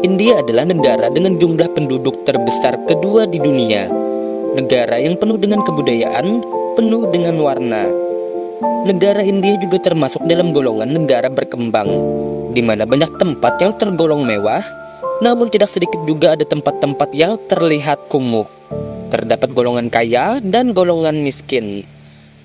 India adalah negara dengan jumlah penduduk terbesar kedua di dunia. Negara yang penuh dengan kebudayaan, penuh dengan warna. Negara India juga termasuk dalam golongan negara berkembang, di mana banyak tempat yang tergolong mewah, namun tidak sedikit juga ada tempat-tempat yang terlihat kumuh. Terdapat golongan kaya dan golongan miskin,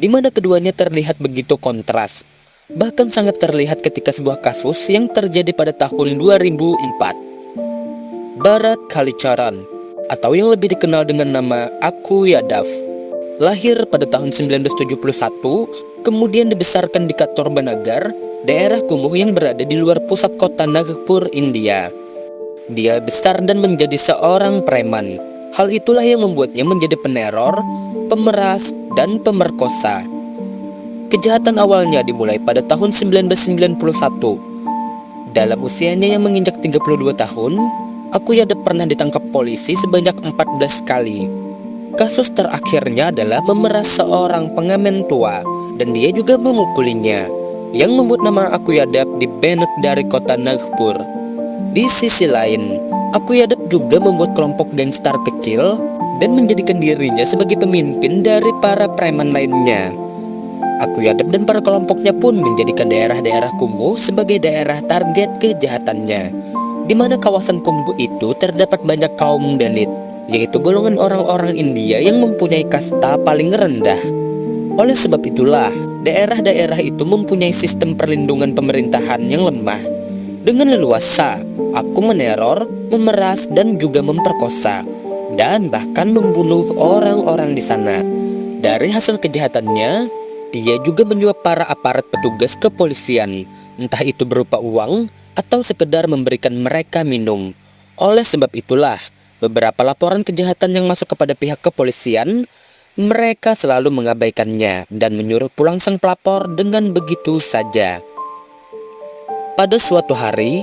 di mana keduanya terlihat begitu kontras. Bahkan sangat terlihat ketika sebuah kasus yang terjadi pada tahun 2004. Bharat Kalicharan, atau yang lebih dikenal dengan nama Aku Yadav, lahir pada tahun 1971, kemudian dibesarkan di Kattorbanagar, daerah kumuh yang berada di luar pusat kota Nagpur, India. Dia besar dan menjadi seorang preman. Hal itulah yang membuatnya menjadi peneror, pemeras, dan pemerkosa. Kejahatan awalnya dimulai pada tahun 1991. Dalam usianya yang menginjak 32 tahun, Aku Yadav pernah ditangkap polisi sebanyak 14 kali. Kasus terakhirnya adalah memeras seorang pengamen tua, dan dia juga memukulinya, yang membuat nama Aku Yadav dibanet dari kota Nagpur. Di sisi lain, Aku Yadav juga membuat kelompok gangstar kecil dan menjadikan dirinya sebagai pemimpin dari para preman lainnya. Aku Yadav dan para kelompoknya pun menjadikan daerah-daerah kumuh sebagai daerah target kejahatannya, di mana kawasan kumuh itu terdapat banyak kaum Dalit, yaitu golongan orang-orang India yang mempunyai kasta paling rendah. Oleh sebab itulah, daerah-daerah itu mempunyai sistem perlindungan pemerintahan yang lemah. Dengan leluasa, aku meneror, memeras, dan juga memperkosa, dan bahkan membunuh orang-orang di sana. Dari hasil kejahatannya, dia juga menyuap para aparat petugas kepolisian, entah itu berupa uang atau sekedar memberikan mereka minum. Oleh sebab itulah, beberapa laporan kejahatan yang masuk kepada pihak kepolisian, mereka selalu mengabaikannya dan menyuruh pulang sang pelapor dengan begitu saja. Pada suatu hari,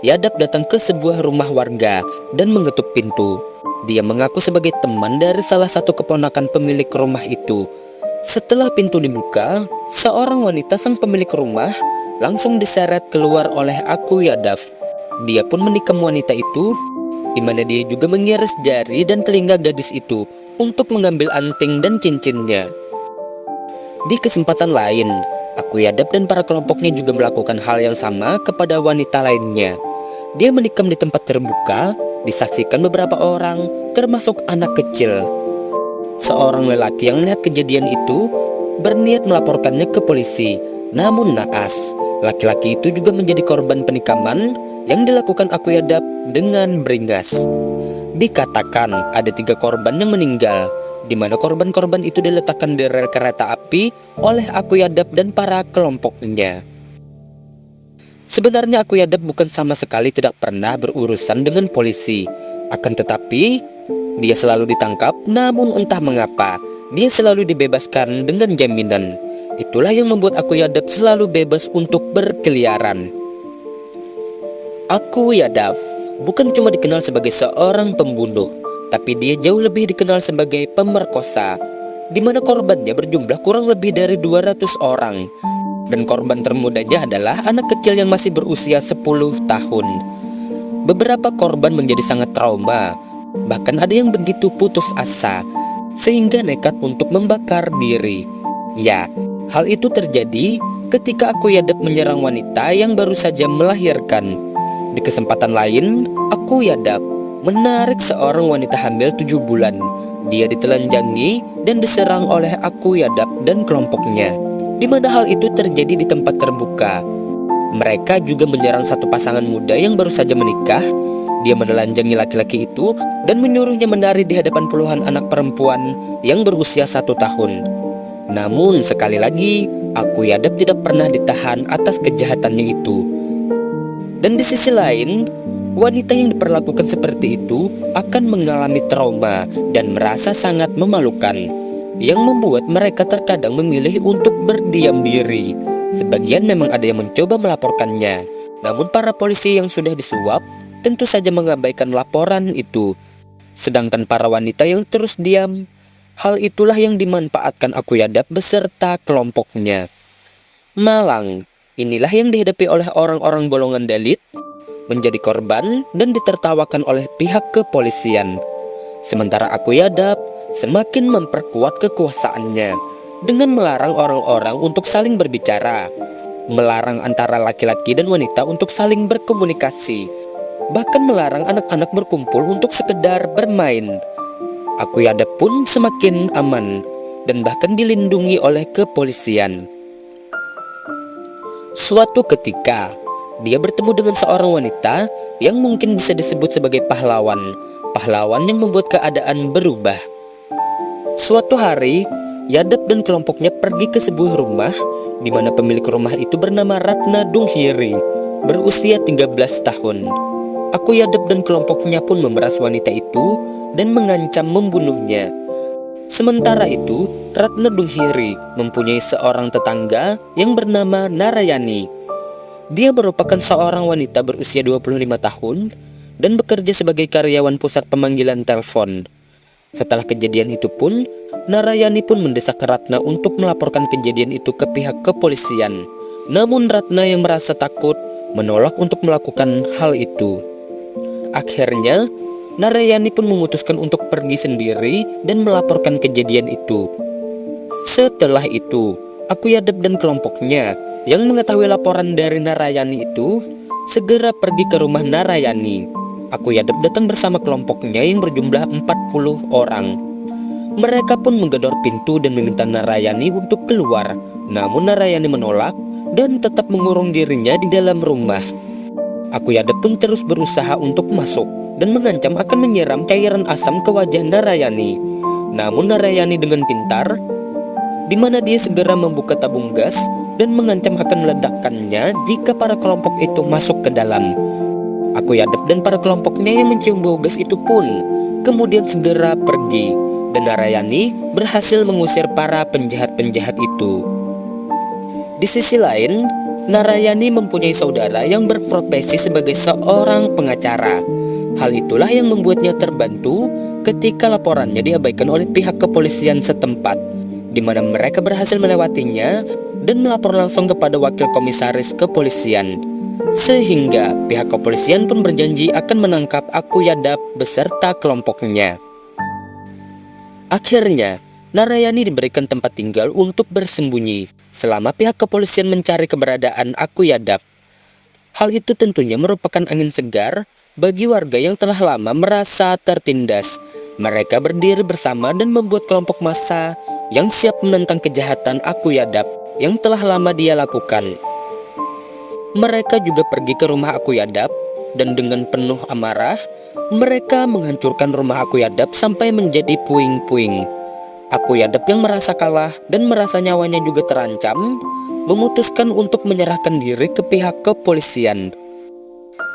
Yadav datang ke sebuah rumah warga dan mengetuk pintu. Dia mengaku sebagai teman dari salah satu keponakan pemilik rumah itu. Setelah pintu dibuka, seorang wanita sang pemilik rumah langsung diseret keluar oleh Aku Yadav. Dia pun menikam wanita itu, di mana dia juga mengiris jari dan telinga gadis itu untuk mengambil anting dan cincinnya. Di kesempatan lain, Aku Yadav dan para kelompoknya juga melakukan hal yang sama kepada wanita lainnya. Dia menikam di tempat terbuka, disaksikan beberapa orang, termasuk anak kecil. Seorang lelaki yang melihat kejadian itu berniat melaporkannya ke polisi, namun naas. Laki-laki itu juga menjadi korban penikaman yang dilakukan Aku Yadav dengan beringas. Dikatakan ada 3 korban yang meninggal, di mana korban-korban itu diletakkan di rel kereta api oleh Aku Yadav dan para kelompoknya. Sebenarnya Aku Yadav bukan sama sekali tidak pernah berurusan dengan polisi. Akan tetapi, dia selalu ditangkap, namun entah mengapa, dia selalu dibebaskan dengan jaminan. Itulah yang membuat Aku Yadav selalu bebas untuk berkeliaran. Aku Yadav bukan cuma dikenal sebagai seorang pembunuh, tapi dia jauh lebih dikenal sebagai pemerkosa, di mana korbannya berjumlah kurang lebih dari 200 orang. Dan korban termudanya adalah anak kecil yang masih berusia 10 tahun. Beberapa korban menjadi sangat trauma, bahkan ada yang begitu putus asa, sehingga nekat untuk membakar diri. Ya, hal itu terjadi ketika Aku Yadav menyerang wanita yang baru saja melahirkan. Di kesempatan lain, Aku Yadav menarik seorang wanita hamil 7 bulan. Dia ditelanjangi dan diserang oleh Aku Yadav dan kelompoknya, di mana hal itu terjadi di tempat terbuka. Mereka juga menyerang satu pasangan muda yang baru saja menikah. Dia menelanjangi laki-laki itu dan menyuruhnya menari di hadapan puluhan anak perempuan yang berusia 1 tahun. Namun sekali lagi, Aku Yadav tidak pernah ditahan atas kejahatannya itu. Dan di sisi lain, wanita yang diperlakukan seperti itu akan mengalami trauma dan merasa sangat memalukan, yang membuat mereka terkadang memilih untuk berdiam diri. Sebagian memang ada yang mencoba melaporkannya, namun para polisi yang sudah disuap tentu saja mengabaikan laporan itu. Sedangkan para wanita yang terus diam, hal itulah yang dimanfaatkan Aku Yadav beserta kelompoknya. Malang, inilah yang dihadapi oleh orang-orang golongan Dalit, menjadi korban dan ditertawakan oleh pihak kepolisian. Sementara Akuyadap semakin memperkuat kekuasaannya dengan melarang orang-orang untuk saling berbicara, melarang antara laki-laki dan wanita untuk saling berkomunikasi, bahkan melarang anak-anak berkumpul untuk sekedar bermain. Akuyadap pun semakin aman dan bahkan dilindungi oleh kepolisian. Suatu ketika, dia bertemu dengan seorang wanita yang mungkin bisa disebut sebagai pahlawan yang membuat keadaan berubah. Suatu hari, Yadap dan kelompoknya pergi ke sebuah rumah di mana pemilik rumah itu bernama Ratna Dunghiri, berusia 13 tahun. Akuyadap dan kelompoknya pun memeras wanita itu dan mengancam membunuhnya. Sementara itu, Ratna Dunghiri mempunyai seorang tetangga yang bernama Narayani. Dia merupakan seorang wanita berusia 25 tahun dan bekerja sebagai karyawan pusat pemanggilan telepon. Setelah kejadian itu pun, Narayani pun mendesak Ratna untuk melaporkan kejadian itu ke pihak kepolisian. Namun Ratna yang merasa takut menolak untuk melakukan hal itu. Akhirnya, Narayani pun memutuskan untuk pergi sendiri dan melaporkan kejadian itu. Setelah itu, Akuyadap dan kelompoknya yang mengetahui laporan dari Narayani itu segera pergi ke rumah Narayani. Akuyadap datang bersama kelompoknya yang berjumlah 40 orang. Mereka pun menggedor pintu dan meminta Narayani untuk keluar. Namun Narayani menolak dan tetap mengurung dirinya di dalam rumah. Akuyadap pun terus berusaha untuk masuk dan mengancam akan menyiram cairan asam ke wajah Narayani. Namun Narayani dengan pintar, di mana dia segera membuka tabung gas dan mengancam akan meledakkannya jika para kelompok itu masuk ke dalam. Akuyadap dan para kelompoknya yang mencium bau gas itu pun kemudian segera pergi, dan Narayani berhasil mengusir para penjahat-penjahat itu. Di sisi lain, Narayani mempunyai saudara yang berprofesi sebagai seorang pengacara. Hal itulah yang membuatnya terbantu ketika laporannya diabaikan oleh pihak kepolisian setempat, di mana mereka berhasil melewatinya dan melapor langsung kepada wakil komisaris kepolisian. Sehingga pihak kepolisian pun berjanji akan menangkap Akuyadap beserta kelompoknya. Akhirnya, Narayani diberikan tempat tinggal untuk bersembunyi selama pihak kepolisian mencari keberadaan Akuyadap. Hal itu tentunya merupakan angin segar bagi warga yang telah lama merasa tertindas. Mereka berdiri bersama dan membuat kelompok massa yang siap menentang kejahatan Akuyadap yang telah lama dia lakukan. Mereka juga pergi ke rumah Akuyadap dan dengan penuh amarah, mereka menghancurkan rumah Akuyadap sampai menjadi puing-puing. Akuyadap yang merasa kalah dan merasa nyawanya juga terancam, memutuskan untuk menyerahkan diri ke pihak kepolisian.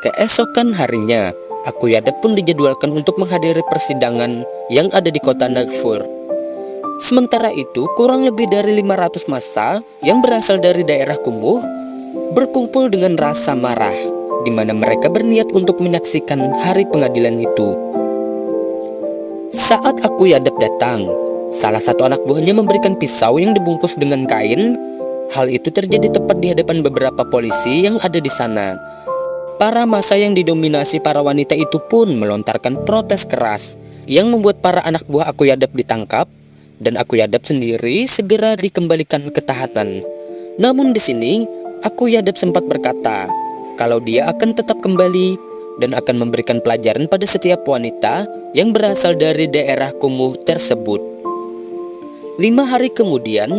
Keesokan harinya, Akuyadap pun dijadwalkan untuk menghadiri persidangan yang ada di kota Nagpur. Sementara itu, kurang lebih dari 500 massa yang berasal dari daerah kumuh berkumpul dengan rasa marah, di mana mereka berniat untuk menyaksikan hari pengadilan itu. Saat Akuyadap datang, salah satu anak buahnya memberikan pisau yang dibungkus dengan kain. Hal itu terjadi tepat di hadapan beberapa polisi yang ada di sana. Para massa yang didominasi para wanita itu pun melontarkan protes keras yang membuat para anak buah Akuyadap ditangkap, dan Akuyadap sendiri segera dikembalikan ke tahanan. Namun di sini Akuyadap sempat berkata kalau dia akan tetap kembali dan akan memberikan pelajaran pada setiap wanita yang berasal dari daerah kumuh tersebut. 5 hari kemudian,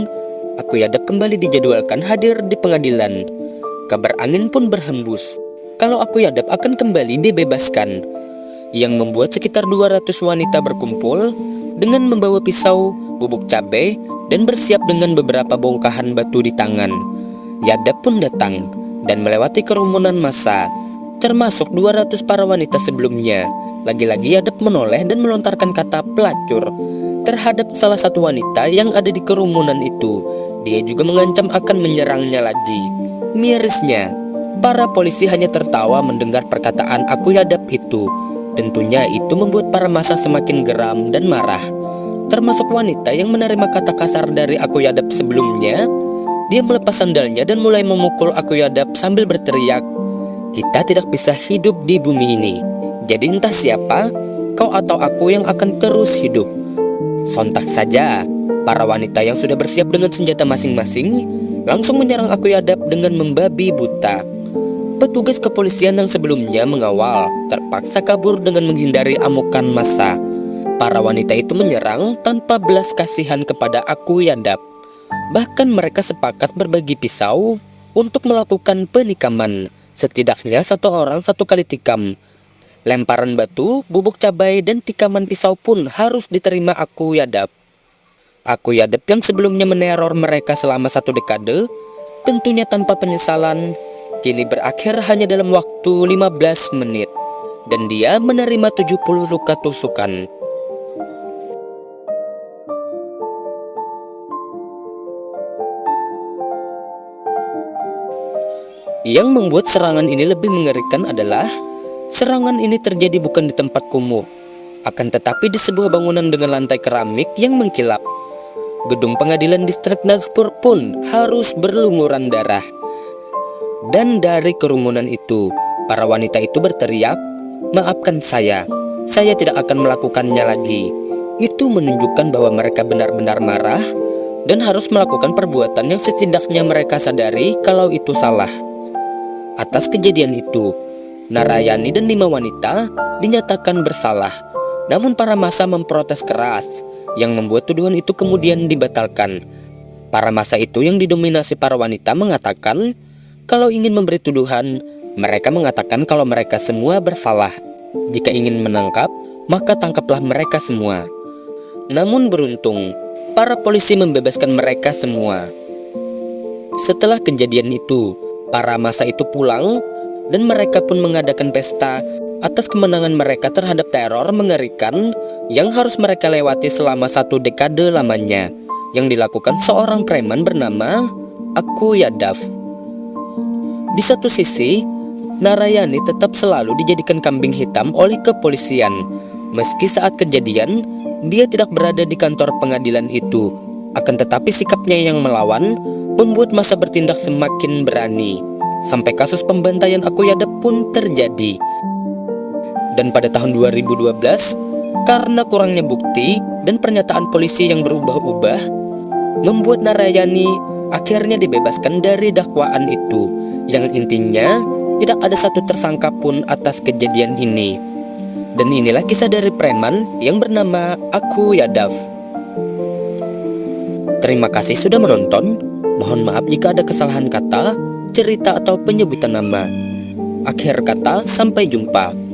Akuyadap kembali dijadwalkan hadir di pengadilan. Kabar angin pun berhembus kalau Akuyadap akan kembali dibebaskan, yang membuat sekitar 200 wanita berkumpul dengan membawa pisau, bubuk cabai, dan bersiap dengan beberapa bongkahan batu di tangan. Yadap pun datang dan melewati kerumunan massa, termasuk 200 para wanita sebelumnya. Lagi-lagi Yadap menoleh dan melontarkan kata pelacur terhadap salah satu wanita yang ada di kerumunan itu. Dia juga mengancam akan menyerangnya lagi. Mirisnya, para polisi hanya tertawa mendengar perkataan Akuyadap itu. Tentunya itu membuat para massa semakin geram dan marah, termasuk wanita yang menerima kata kasar dari Akuyadap sebelumnya. Dia melepas sandalnya dan mulai memukul Akuyadap sambil berteriak, Kita tidak bisa hidup di bumi ini. Jadi entah siapa, kau atau aku yang akan terus hidup. Sontak saja, para wanita yang sudah bersiap dengan senjata masing-masing langsung menyerang Aku Yadab dengan membabi buta. Petugas kepolisian yang sebelumnya mengawal terpaksa kabur dengan menghindari amukan massa. Para wanita itu menyerang tanpa belas kasihan kepada Aku Yadab. Bahkan mereka sepakat berbagi pisau untuk melakukan penikaman. Setidaknya satu orang satu kali tikam. Lemparan batu, bubuk cabai, dan tikaman pisau pun harus diterima Aku Yadab. Aku Yadab yang sebelumnya meneror mereka selama 1 dekade, tentunya tanpa penyesalan, kini berakhir hanya dalam waktu 15 menit. Dan dia menerima 70 luka tusukan. Yang membuat serangan ini lebih mengerikan adalah serangan ini terjadi bukan di tempat kumuh, akan tetapi di sebuah bangunan dengan lantai keramik yang mengkilap. Gedung pengadilan distrik Nagpur pun harus berlumuran darah. Dan dari kerumunan itu, para wanita itu berteriak, "Maafkan saya tidak akan melakukannya lagi." Itu menunjukkan bahwa mereka benar-benar marah dan harus melakukan perbuatan yang setidaknya mereka sadari kalau itu salah. Atas kejadian itu, Narayani dan 5 wanita dinyatakan bersalah. Namun para massa memprotes keras, yang membuat tuduhan itu kemudian dibatalkan. Para massa itu yang didominasi para wanita mengatakan kalau ingin memberi tuduhan, mereka mengatakan kalau mereka semua bersalah. Jika ingin menangkap, maka tangkaplah mereka semua. Namun beruntung, para polisi membebaskan mereka semua. Setelah kejadian itu, para massa itu pulang dan mereka pun mengadakan pesta atas kemenangan mereka terhadap teror mengerikan yang harus mereka lewati selama 1 dekade lamanya, yang dilakukan seorang preman bernama Aku Yadav. Di satu sisi, Narayani tetap selalu dijadikan kambing hitam oleh kepolisian. Meski saat kejadian, dia tidak berada di kantor pengadilan itu. Akan tetapi sikapnya yang melawan membuat massa bertindak semakin berani. Sampai kasus pembantaian Aku Yadab pun terjadi. Dan pada tahun 2012, karena kurangnya bukti dan pernyataan polisi yang berubah-ubah, membuat Narayani akhirnya dibebaskan dari dakwaan itu, yang intinya tidak ada satu tersangka pun atas kejadian ini. Dan inilah kisah dari preman yang bernama Aku Yadav. Terima kasih sudah menonton. Mohon maaf jika ada kesalahan kata, cerita, atau penyebutan nama. Akhir kata, sampai jumpa.